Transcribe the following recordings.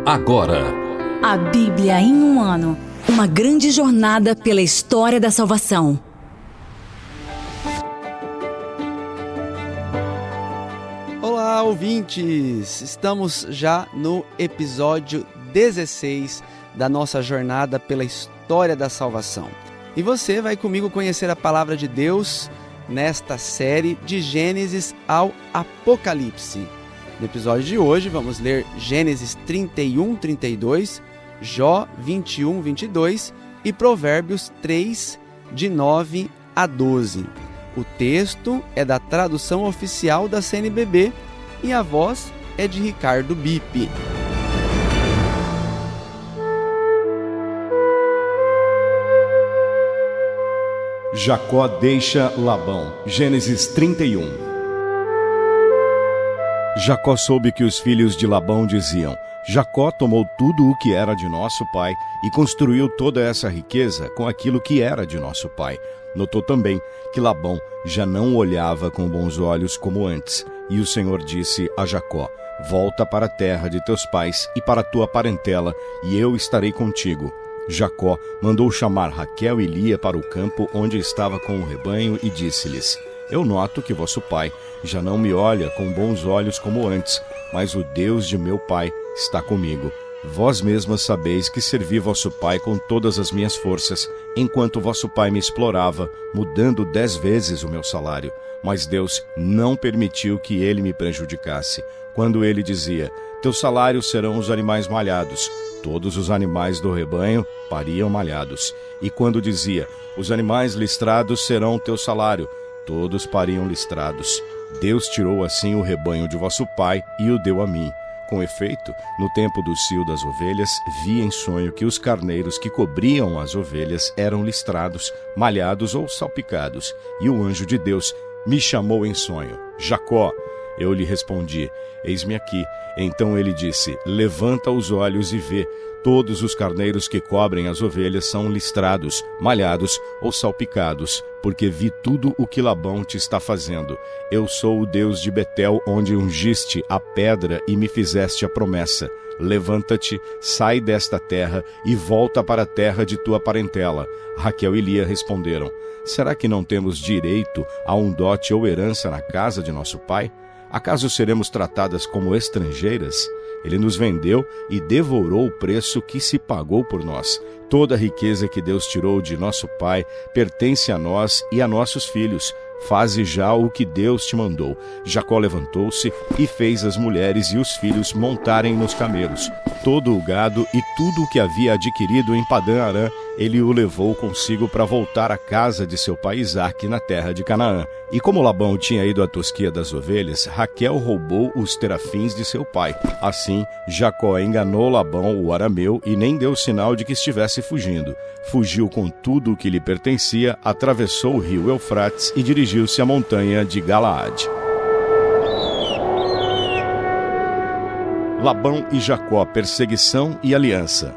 Agora, a Bíblia em um ano. Uma grande jornada pela história da salvação. Olá, ouvintes! Estamos já no episódio 16 da nossa jornada pela história da salvação. E você vai comigo conhecer a palavra de Deus nesta série de Gênesis ao Apocalipse. No episódio de hoje vamos ler Gênesis 31, 32, Jó 21, 22 e Provérbios 3, de 9 a 12. O texto é da tradução oficial da CNBB e a voz é de Ricardo Bippe. Jacó deixa Labão. Gênesis 31. Jacó soube que os filhos de Labão diziam: Jacó tomou tudo o que era de nosso pai e construiu toda essa riqueza com aquilo que era de nosso pai. Notou também que Labão já não olhava com bons olhos como antes. E o Senhor disse a Jacó: volta para a terra de teus pais e para a tua parentela, e eu estarei contigo. Jacó mandou chamar Raquel e Lia para o campo onde estava com o rebanho e disse-lhes: eu noto que vosso pai já não me olha com bons olhos como antes, mas o Deus de meu pai está comigo. Vós mesmas sabeis que servi vosso pai com todas as minhas forças, enquanto vosso pai me explorava, mudando 10 vezes o meu salário. Mas Deus não permitiu que ele me prejudicasse. Quando ele dizia: teu salário serão os animais malhados, todos os animais do rebanho pariam malhados. E quando dizia: os animais listrados serão teu salário, todos pariam listrados. Deus tirou assim o rebanho de vosso pai e o deu a mim. Com efeito, no tempo do cio das ovelhas, vi em sonho que os carneiros que cobriam as ovelhas eram listrados, malhados ou salpicados. E o anjo de Deus me chamou em sonho: Jacó. Eu lhe respondi: eis-me aqui. Então ele disse: levanta os olhos e vê. Todos os carneiros que cobrem as ovelhas são listrados, malhados ou salpicados, porque vi tudo o que Labão te está fazendo. Eu sou o Deus de Betel, onde ungiste a pedra e me fizeste a promessa. Levanta-te, sai desta terra e volta para a terra de tua parentela. Raquel e Lia responderam: será que não temos direito a um dote ou herança na casa de nosso pai? Acaso seremos tratadas como estrangeiras? Ele nos vendeu e devorou o preço que se pagou por nós. Toda a riqueza que Deus tirou de nosso pai pertence a nós e a nossos filhos. Faze já o que Deus te mandou. Jacó levantou-se e fez as mulheres e os filhos montarem nos camelos. Todo o gado e tudo o que havia adquirido em Padã-Arã, ele o levou consigo para voltar à casa de seu pai Isaque, na terra de Canaã. E como Labão tinha ido à tosquia das ovelhas, Raquel roubou os terafins de seu pai. Assim, Jacó enganou Labão, o arameu, e nem deu sinal de que estivesse fugindo. Fugiu com tudo o que lhe pertencia, atravessou o rio Eufrates e dirigiu-se à montanha de Galaade. Labão e Jacó, perseguição e aliança.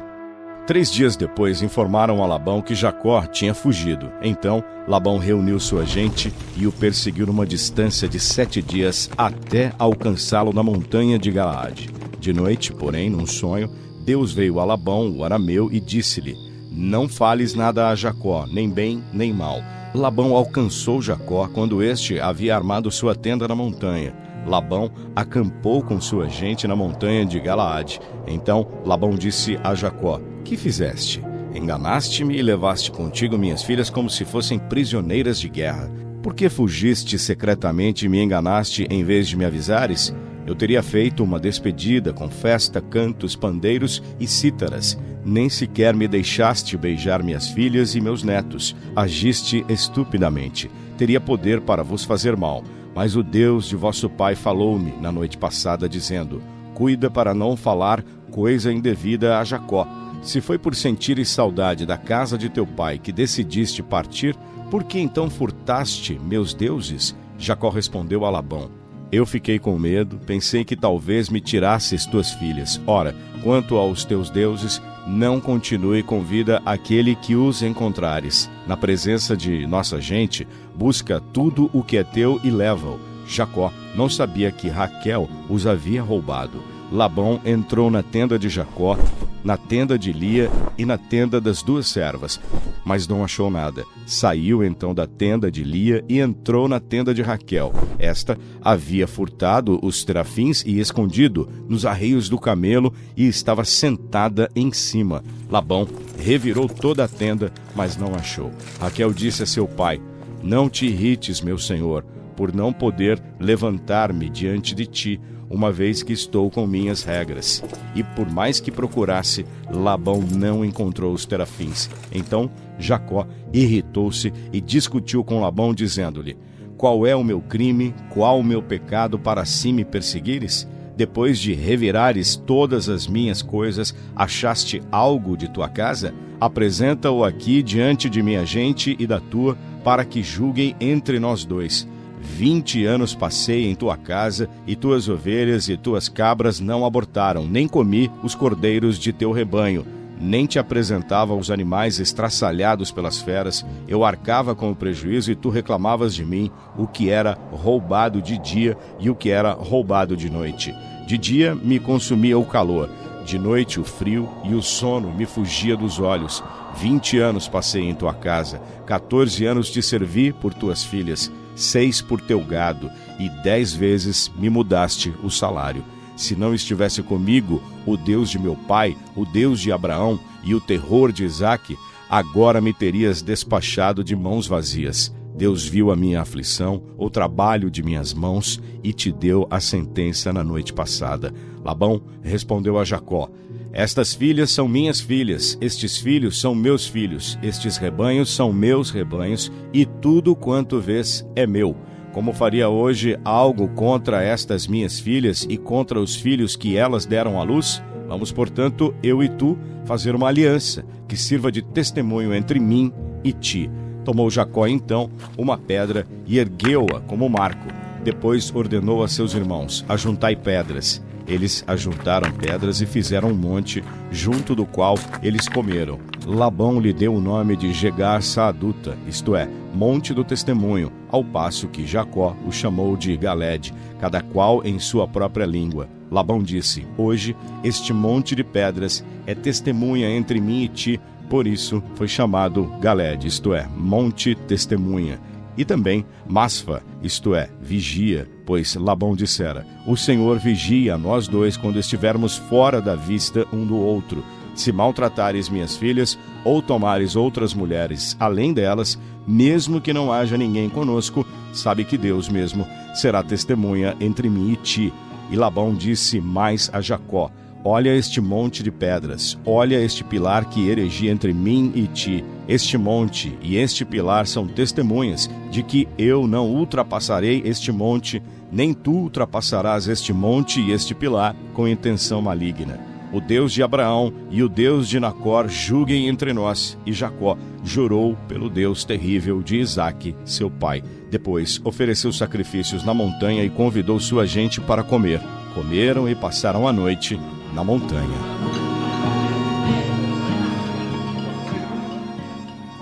3 dias depois informaram a Labão que Jacó tinha fugido. Então Labão reuniu sua gente e o perseguiu numa distância de 7 dias até alcançá-lo na montanha de Galaade. De noite, porém, num sonho, Deus veio a Labão, o arameu, e disse-lhe: não fales nada a Jacó, nem bem nem mal. Labão alcançou Jacó quando este havia armado sua tenda na montanha. Labão acampou com sua gente na montanha de Galaade. Então Labão disse a Jacó: que fizeste? Enganaste-me e levaste contigo minhas filhas como se fossem prisioneiras de guerra. Por que fugiste secretamente e me enganaste em vez de me avisares? Eu teria feito uma despedida com festa, cantos, pandeiros e cítaras. Nem sequer me deixaste beijar minhas filhas e meus netos. Agiste estupidamente. Teria poder para vos fazer mal. Mas o Deus de vosso pai falou-me na noite passada, dizendo: cuida para não falar coisa indevida a Jacó. Se foi por sentires saudade da casa de teu pai que decidiste partir, por que então furtaste meus deuses? Jacó respondeu a Labão: eu fiquei com medo, pensei que talvez me tirasses tuas filhas. Ora, quanto aos teus deuses, não continue com vida aquele que os encontrares. Na presença de nossa gente, busca tudo o que é teu e leva-o. Jacó não sabia que Raquel os havia roubado. Labão entrou na tenda de Jacó, na tenda de Lia e na tenda das duas servas, mas não achou nada. Saiu então da tenda de Lia e entrou na tenda de Raquel. Esta havia furtado os terafins e escondido nos arreios do camelo e estava sentada em cima. Labão revirou toda a tenda, mas não achou. Raquel disse a seu pai: não te irrites, meu senhor, por não poder levantar-me diante de ti, uma vez que estou com minhas regras. E por mais que procurasse, Labão não encontrou os terafins. Então Jacó irritou-se e discutiu com Labão, dizendo-lhe: qual é o meu crime, qual o meu pecado para assim me perseguires? Depois de revirares todas as minhas coisas, achaste algo de tua casa? Apresenta-o aqui diante de minha gente e da tua, para que julguem entre nós dois. 20 anos passei em tua casa, e tuas ovelhas e tuas cabras não abortaram, nem comi os cordeiros de teu rebanho, nem te apresentava os animais estraçalhados pelas feras. Eu arcava com o prejuízo, e tu reclamavas de mim o que era roubado de dia e o que era roubado de noite. De dia me consumia o calor, de noite o frio, e o sono me fugia dos olhos. 20 anos passei em tua casa, 14 anos te servi por tuas filhas, 6 por teu gado, e 10 vezes me mudaste o salário. Se não estivesse comigo o Deus de meu pai, o Deus de Abraão e o terror de Isaque, agora me terias despachado de mãos vazias. Deus viu a minha aflição, o trabalho de minhas mãos, e te deu a sentença na noite passada. Labão respondeu a Jacó: estas filhas são minhas filhas, estes filhos são meus filhos, estes rebanhos são meus rebanhos, e tudo quanto vês é meu. Como faria hoje algo contra estas minhas filhas e contra os filhos que elas deram à luz? Vamos, portanto, eu e tu, fazer uma aliança, que sirva de testemunho entre mim e ti. Tomou Jacó, então, uma pedra e ergueu-a como marco. Depois ordenou a seus irmãos: ajuntai pedras. Eles ajuntaram pedras e fizeram um monte, junto do qual eles comeram. Labão lhe deu o nome de Jegar-Saaduta, isto é, Monte do Testemunho, ao passo que Jacó o chamou de Galede, cada qual em sua própria língua. Labão disse: hoje este monte de pedras é testemunha entre mim e ti, por isso foi chamado Galede, isto é, Monte Testemunha. E também Masfa, isto é, vigia, pois Labão dissera: o Senhor vigia a nós dois quando estivermos fora da vista um do outro. Se maltratares minhas filhas, ou tomares outras mulheres além delas, mesmo que não haja ninguém conosco, sabe que Deus mesmo será testemunha entre mim e ti. E Labão disse mais a Jacó: olha este monte de pedras, olha este pilar que erigi entre mim e ti. Este monte e este pilar são testemunhas de que eu não ultrapassarei este monte, nem tu ultrapassarás este monte e este pilar com intenção maligna. O Deus de Abraão e o Deus de Nacor julguem entre nós. E Jacó jurou pelo Deus terrível de Isaque, seu pai. Depois ofereceu sacrifícios na montanha e convidou sua gente para comer. Comeram e passaram a noite na montanha.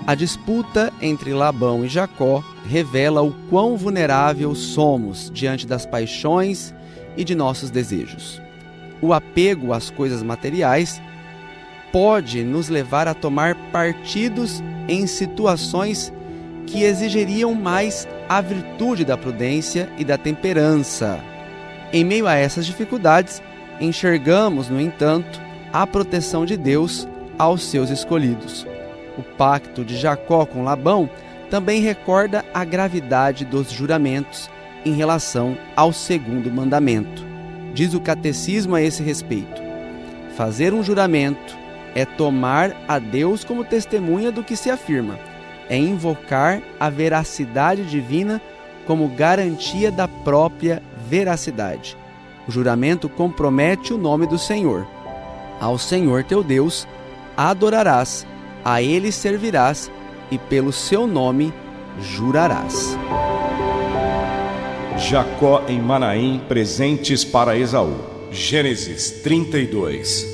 A disputa entre Labão e Jacó revela o quão vulnerável somos diante das paixões e de nossos desejos. O apego às coisas materiais pode nos levar a tomar partidos em situações que exigiriam mais a virtude da prudência e da temperança. Em meio a essas dificuldades, enxergamos, no entanto, a proteção de Deus aos seus escolhidos. O pacto de Jacó com Labão também recorda a gravidade dos juramentos em relação ao segundo mandamento. Diz o catecismo a esse respeito: fazer um juramento é tomar a Deus como testemunha do que se afirma, é invocar a veracidade divina como garantia da própria veracidade. O juramento compromete o nome do Senhor. Ao Senhor teu Deus adorarás, a Ele servirás e pelo seu nome jurarás. Jacó em Manaim, presentes para Esaú. Gênesis 32.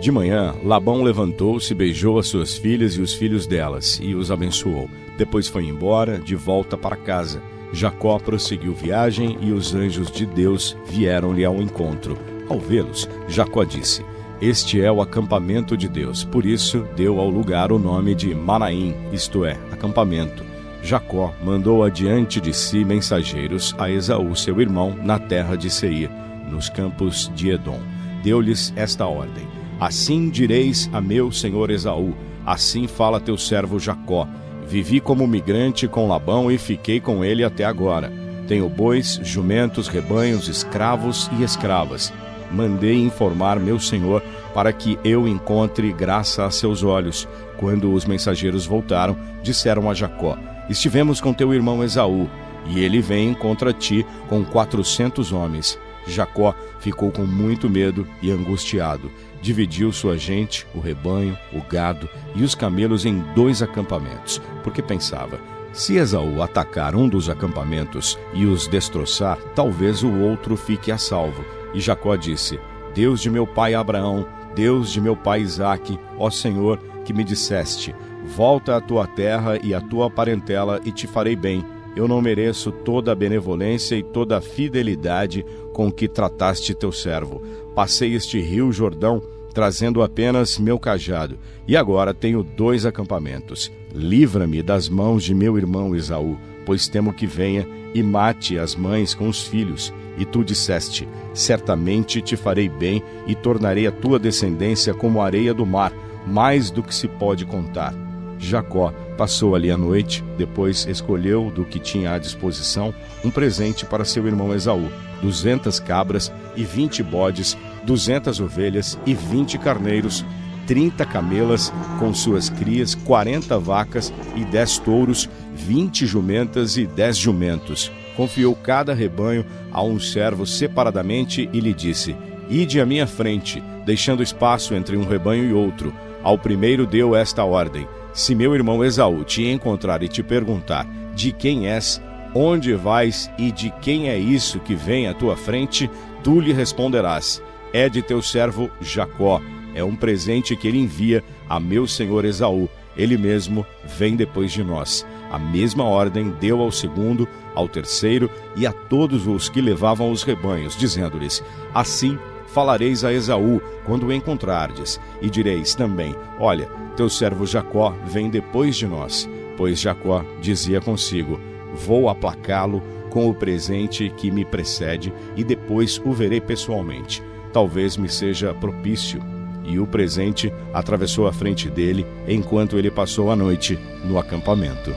De manhã, Labão levantou-se, beijou as suas filhas e os filhos delas, e os abençoou. Depois foi embora, de volta para casa. Jacó prosseguiu viagem e os anjos de Deus vieram-lhe ao encontro. Ao vê-los, Jacó disse: Este é o acampamento de Deus. Por isso deu ao lugar o nome de Manaim, isto é, acampamento. Jacó mandou adiante de si mensageiros a Esaú, seu irmão, na terra de Seir, nos campos de Edom. Deu-lhes esta ordem: Assim direis a meu senhor Esaú, assim fala teu servo Jacó: Vivi como migrante com Labão e fiquei com ele até agora. Tenho bois, jumentos, rebanhos, escravos e escravas. Mandei informar meu senhor para que eu encontre graça a seus olhos. Quando os mensageiros voltaram, disseram a Jacó: Estivemos com teu irmão Esaú, e ele vem contra ti com 400 homens. Jacó ficou com muito medo e angustiado. Dividiu sua gente, o rebanho, o gado e os camelos em 2 acampamentos, porque pensava: se Esaú atacar um dos acampamentos e os destroçar, talvez o outro fique a salvo. E Jacó disse: Deus de meu pai Abraão, Deus de meu pai Isaque, ó Senhor, que me disseste: volta à tua terra e à tua parentela e te farei bem. Eu não mereço toda a benevolência e toda a fidelidade com que trataste teu servo. Passei este rio Jordão, trazendo apenas meu cajado, e agora tenho 2 acampamentos. Livra-me das mãos de meu irmão Esaú, pois temo que venha e mate as mães com os filhos. E tu disseste: certamente te farei bem e tornarei a tua descendência como a areia do mar, mais do que se pode contar. Jacó passou ali a noite, depois escolheu do que tinha à disposição um presente para seu irmão Esaú: 200 cabras e 20 bodes, 200 ovelhas e 20 carneiros, 30 camelas com suas crias, 40 vacas e 10 touros, 20 jumentas e 10 jumentos. Confiou cada rebanho a um servo separadamente e lhe disse: Ide à minha frente, deixando espaço entre um rebanho e outro. Ao primeiro deu esta ordem: se meu irmão Esaú te encontrar e te perguntar: de quem és, onde vais e de quem é isso que vem à tua frente, tu lhe responderás: é de teu servo Jacó. É um presente que ele envia a meu senhor Esaú. Ele mesmo vem depois de nós. A mesma ordem deu ao segundo, ao terceiro e a todos os que levavam os rebanhos, dizendo-lhes: assim falareis a Esaú quando o encontrardes, e direis também: olha, teu servo Jacó vem depois de nós. Pois Jacó dizia consigo: vou aplacá-lo com o presente que me precede, e depois o verei pessoalmente. Talvez me seja propício. E o presente atravessou a frente dele, enquanto ele passou a noite no acampamento.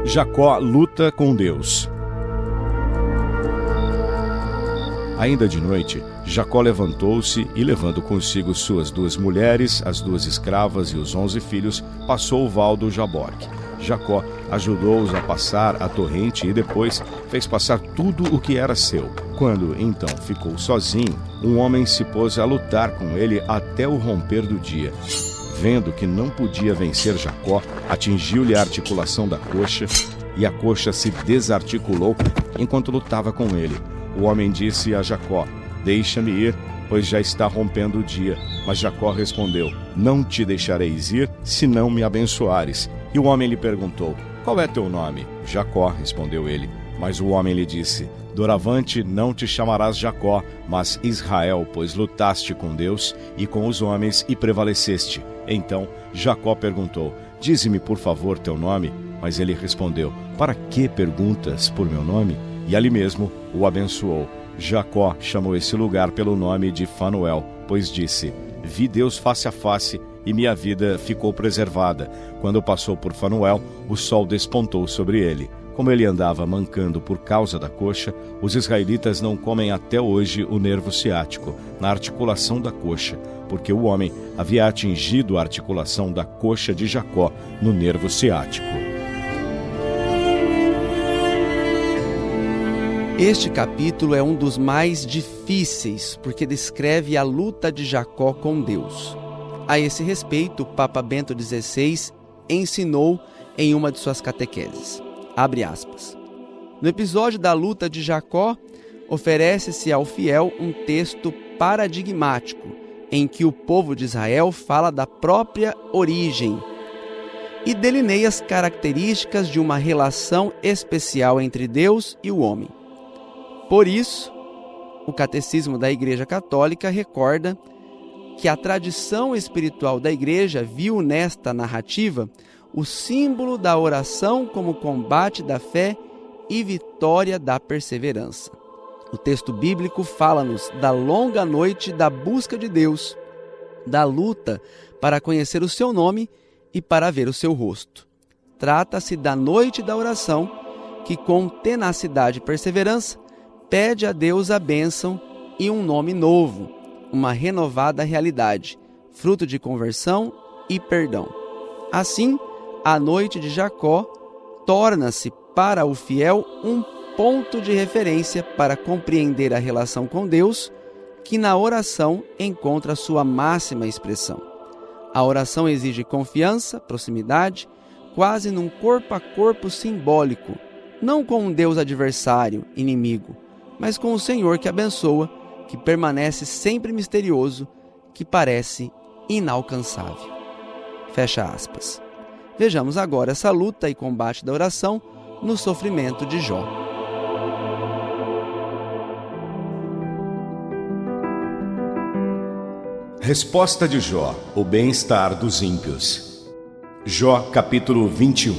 Jacó luta com Deus. Ainda de noite, Jacó levantou-se e, levando consigo suas 2 mulheres, as 2 escravas e os 11 filhos, passou o val do Jaboque. Jacó ajudou-os a passar a torrente e depois fez passar tudo o que era seu. Quando, então, ficou sozinho, um homem se pôs a lutar com ele até o romper do dia. Vendo que não podia vencer Jacó, atingiu-lhe a articulação da coxa, e a coxa se desarticulou enquanto lutava com ele. O homem disse a Jacó: deixa-me ir, pois já está rompendo o dia. Mas Jacó respondeu: não te deixareis ir, se não me abençoares. E o homem lhe perguntou: qual é teu nome? Jacó, respondeu ele. Mas o homem lhe disse: doravante não te chamarás Jacó, mas Israel, pois lutaste com Deus e com os homens e prevaleceste. Então Jacó perguntou: dize-me por favor teu nome. Mas ele respondeu: para que perguntas por meu nome? E ali mesmo o abençoou. Jacó chamou esse lugar pelo nome de Fanuel, pois disse: vi Deus face a face e minha vida ficou preservada. Quando passou por Fanuel, o sol despontou sobre ele. Como ele andava mancando por causa da coxa, os israelitas não comem até hoje o nervo ciático, na articulação da coxa, porque o homem havia atingido a articulação da coxa de Jacó no nervo ciático. Este capítulo é um dos mais difíceis, porque descreve a luta de Jacó com Deus. A esse respeito, o Papa Bento XVI ensinou em uma de suas catequeses. Abre aspas. No episódio da luta de Jacó, oferece-se ao fiel um texto paradigmático em que o povo de Israel fala da própria origem e delineia as características de uma relação especial entre Deus e o homem. Por isso, o Catecismo da Igreja Católica recorda que a tradição espiritual da Igreja viu nesta narrativa o símbolo da oração como combate da fé e vitória da perseverança. O texto bíblico fala-nos da longa noite da busca de Deus, da luta para conhecer o seu nome e para ver o seu rosto. Trata-se da noite da oração que, com tenacidade e perseverança, pede a Deus a bênção e um nome novo, uma renovada realidade, fruto de conversão e perdão. Assim, a noite de Jacó torna-se para o fiel um ponto de referência para compreender a relação com Deus, que na oração encontra sua máxima expressão. A oração exige confiança, proximidade, quase num corpo a corpo simbólico, não com um Deus adversário, inimigo, mas com o Senhor que abençoa, que permanece sempre misterioso, que parece inalcançável. Fecha aspas. Vejamos agora essa luta e combate da oração no sofrimento de Jó. Resposta de Jó, o bem-estar dos ímpios. Jó, capítulo 21.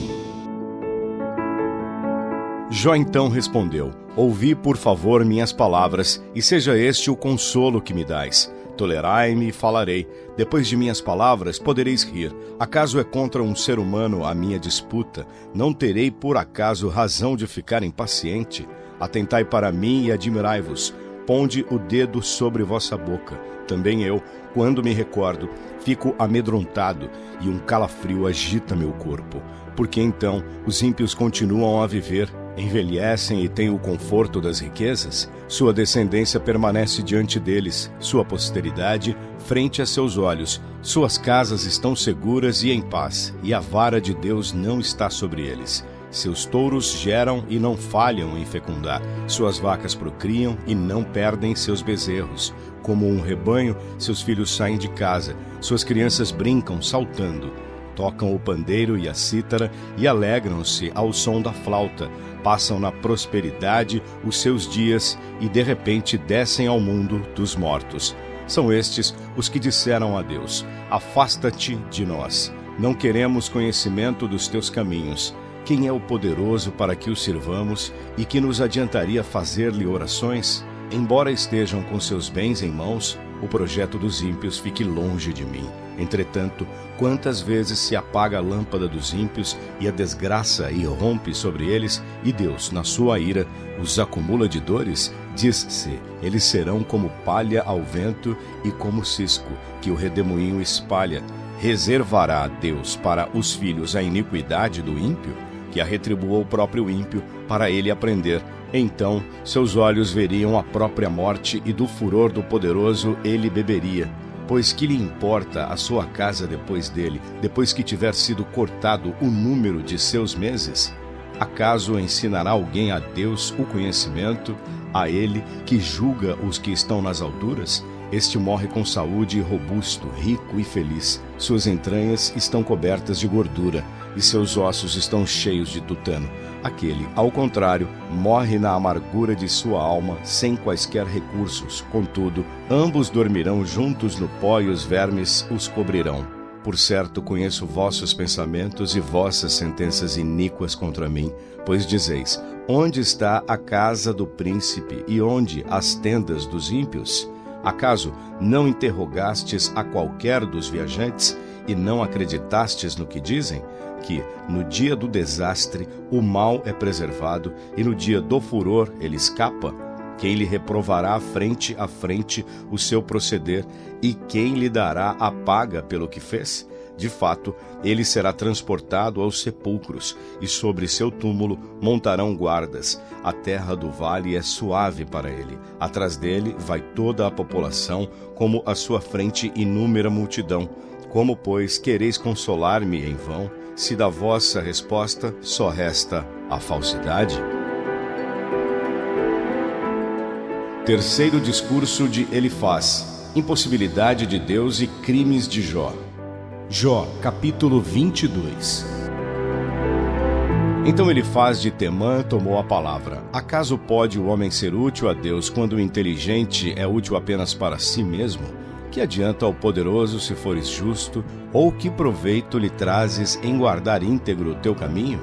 Jó então respondeu: Ouvi, por favor, minhas palavras, e seja este o consolo que me dais. Tolerai-me e falarei. Depois de minhas palavras, podereis rir. Acaso é contra um ser humano a minha disputa? Não terei, por acaso, razão de ficar impaciente? Atentai para mim e admirai-vos. Ponde o dedo sobre vossa boca. Também eu, quando me recordo, fico amedrontado e um calafrio agita meu corpo. Porque então os ímpios continuam a viver, envelhecem e têm o conforto das riquezas? Sua descendência permanece diante deles, sua posteridade frente a seus olhos. Suas casas estão seguras e em paz, e a vara de Deus não está sobre eles. Seus touros geram e não falham em fecundar. Suas vacas procriam e não perdem seus bezerros. Como um rebanho, seus filhos saem de casa. Suas crianças brincam saltando. Tocam o pandeiro e a cítara e alegram-se ao som da flauta. Passam na prosperidade os seus dias e de repente descem ao mundo dos mortos. São estes os que disseram a Deus: Afasta-te de nós. Não queremos conhecimento dos teus caminhos. Quem é o poderoso para que o sirvamos e que nos adiantaria fazer-lhe orações? Embora estejam com seus bens em mãos, o projeto dos ímpios fique longe de mim. Entretanto, quantas vezes se apaga a lâmpada dos ímpios e a desgraça irrompe sobre eles, e Deus, na sua ira, os acumula de dores? Diz-se, eles serão como palha ao vento e como cisco, que o redemoinho espalha. Reservará Deus para os filhos a iniquidade do ímpio? Que a retribua o próprio ímpio, para ele aprender. Então seus olhos veriam a própria morte, e do furor do poderoso ele beberia. Pois que lhe importa a sua casa depois dele, depois que tiver sido cortado o número de seus meses? Acaso ensinará alguém a Deus o conhecimento, a ele que julga os que estão nas alturas? Este morre com saúde, robusto, rico e feliz. Suas entranhas estão cobertas de gordura, e seus ossos estão cheios de tutano. Aquele, ao contrário, morre na amargura de sua alma, sem quaisquer recursos. Contudo, ambos dormirão juntos no pó e os vermes os cobrirão. Por certo, conheço vossos pensamentos e vossas sentenças iníquas contra mim, pois dizeis: onde está a casa do príncipe e onde as tendas dos ímpios? Acaso não interrogastes a qualquer dos viajantes e não acreditastes no que dizem? Que, no dia do desastre, o mal é preservado e no dia do furor ele escapa? Quem lhe reprovará frente a frente o seu proceder e quem lhe dará a paga pelo que fez? De fato, ele será transportado aos sepulcros, e sobre seu túmulo montarão guardas. A terra do vale é suave para ele. Atrás dele vai toda a população, como à sua frente inúmera multidão. Como, pois, quereis consolar-me em vão, se da vossa resposta só resta a falsidade? Terceiro discurso de Elifaz. impossibilidade de Deus e crimes de Jó. Jó, capítulo 22. Então Elifaz de Temã tomou a palavra. Acaso pode o homem ser útil a Deus quando o inteligente é útil apenas para si mesmo? Que adianta ao poderoso se fores justo? Ou que proveito lhe trazes em guardar íntegro o teu caminho?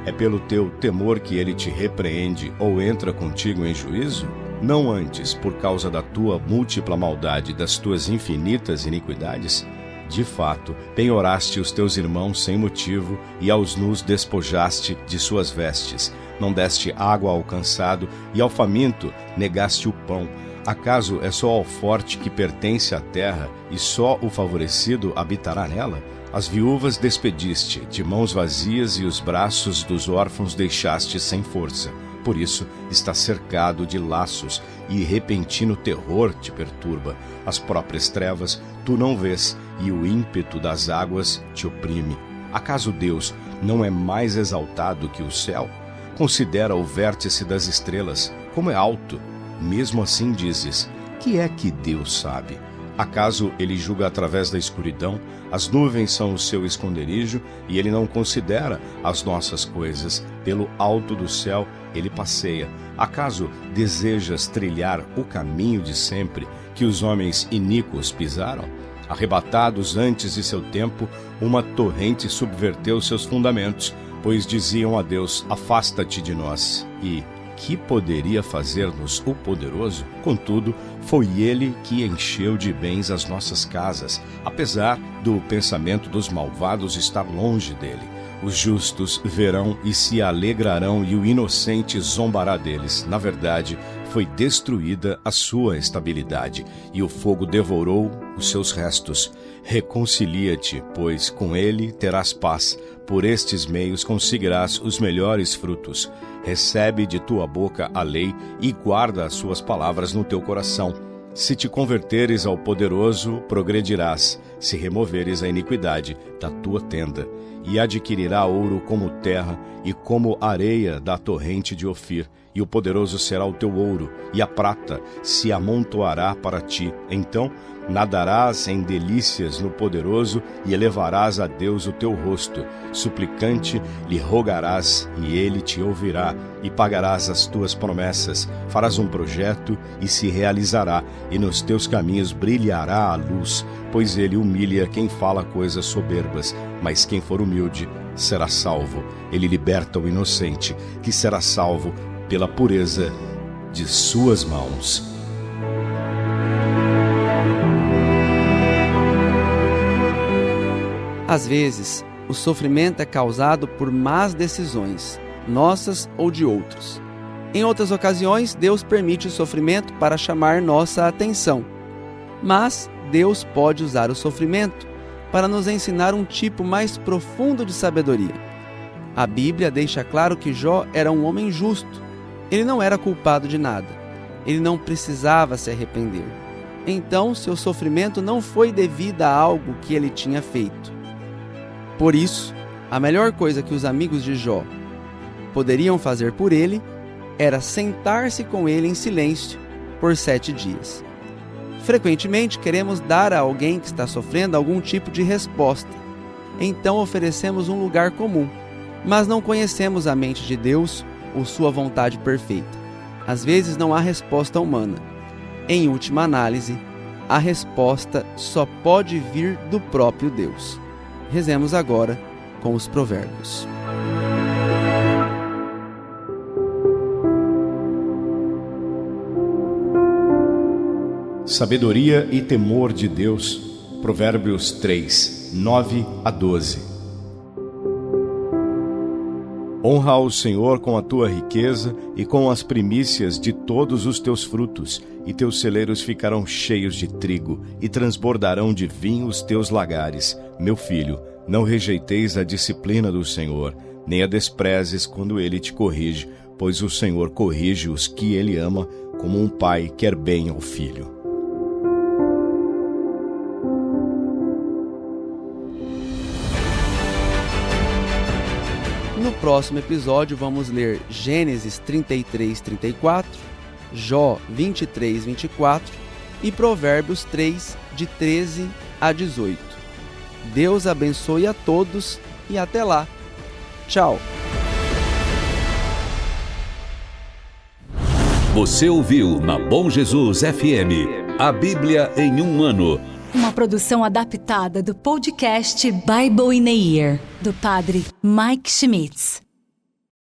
É pelo teu temor que ele te repreende ou entra contigo em juízo? Não antes por causa da tua múltipla maldade e das tuas infinitas iniquidades? De fato, penhoraste os teus irmãos sem motivo e aos nus despojaste de suas vestes. Não deste água ao cansado e ao faminto negaste o pão. Acaso é só ao forte que pertence à terra e só o favorecido habitará nela? As viúvas despediste de mãos vazias e os braços dos órfãos deixaste sem força. Por isso está cercado de laços e repentino terror te perturba. As próprias trevas tu não vês e o ímpeto das águas te oprime. Acaso Deus não é mais exaltado que o céu? Considera o vértice das estrelas, como é alto. Mesmo assim dizes, que é que Deus sabe? Acaso ele julga através da escuridão? As nuvens são o seu esconderijo e ele não considera as nossas coisas. Pelo alto do céu ele passeia. Acaso desejas trilhar o caminho de sempre que os homens iníquos pisaram? Arrebatados antes de seu tempo, uma torrente subverteu seus fundamentos, pois diziam a Deus, afasta-te de nós. E que poderia fazer-nos o poderoso? Contudo, foi ele que encheu de bens as nossas casas, apesar do pensamento dos malvados estar longe dele. Os justos verão e se alegrarão, e o inocente zombará deles. Na verdade, foi destruída a sua estabilidade, e o fogo devorou os seus restos. Reconcilia-te, pois com ele terás paz. Por estes meios conseguirás os melhores frutos. Recebe de tua boca a lei e guarda as suas palavras no teu coração. Se te converteres ao poderoso, progredirás, se removeres a iniquidade da tua tenda. E adquirirá ouro como terra e como areia da torrente de Ofir. E o poderoso será o teu ouro, e a prata se amontoará para ti. Então nadarás em delícias no poderoso e elevarás a Deus o teu rosto. Suplicante lhe rogarás e ele te ouvirá, e pagarás as tuas promessas. Farás um projeto e se realizará, e nos teus caminhos brilhará a luz, pois ele humilha quem fala coisas soberbas, mas quem for humilde será salvo. Ele liberta o inocente, que será salvo pela pureza de suas mãos. Às vezes, o sofrimento é causado por más decisões, nossas ou de outros. Em outras ocasiões, Deus permite o sofrimento para chamar nossa atenção. Mas Deus pode usar o sofrimento para nos ensinar um tipo mais profundo de sabedoria. A Bíblia deixa claro que Jó era um homem justo. Ele não era culpado de nada. Ele não precisava se arrepender. Então, seu sofrimento não foi devido a algo que ele tinha feito. Por isso, a melhor coisa que os amigos de Jó poderiam fazer por ele era sentar-se com ele em silêncio por 7 dias. Frequentemente queremos dar a alguém que está sofrendo algum tipo de resposta. Então oferecemos um lugar comum, mas não conhecemos a mente de Deus ou sua vontade perfeita. Às vezes não há resposta humana. Em última análise, a resposta só pode vir do próprio Deus. Rezemos agora com os provérbios. Sabedoria e temor de Deus. Provérbios 3, 9 a 12. Honra ao Senhor com a tua riqueza e com as primícias de todos os teus frutos, e teus celeiros ficarão cheios de trigo, e transbordarão de vinho os teus lagares. Meu filho, não rejeiteis a disciplina do Senhor, nem a desprezes quando ele te corrige, pois o Senhor corrige os que ele ama, como um pai quer bem ao filho. No próximo episódio vamos ler Gênesis 33, 34, Jó 23, 24 e Provérbios 3, de 13 a 18. Deus abençoe a todos e até lá. Tchau! Você ouviu na Bom Jesus FM, a Bíblia em um ano. Uma produção adaptada do podcast Bible in a Year, do padre Mike Schmitz.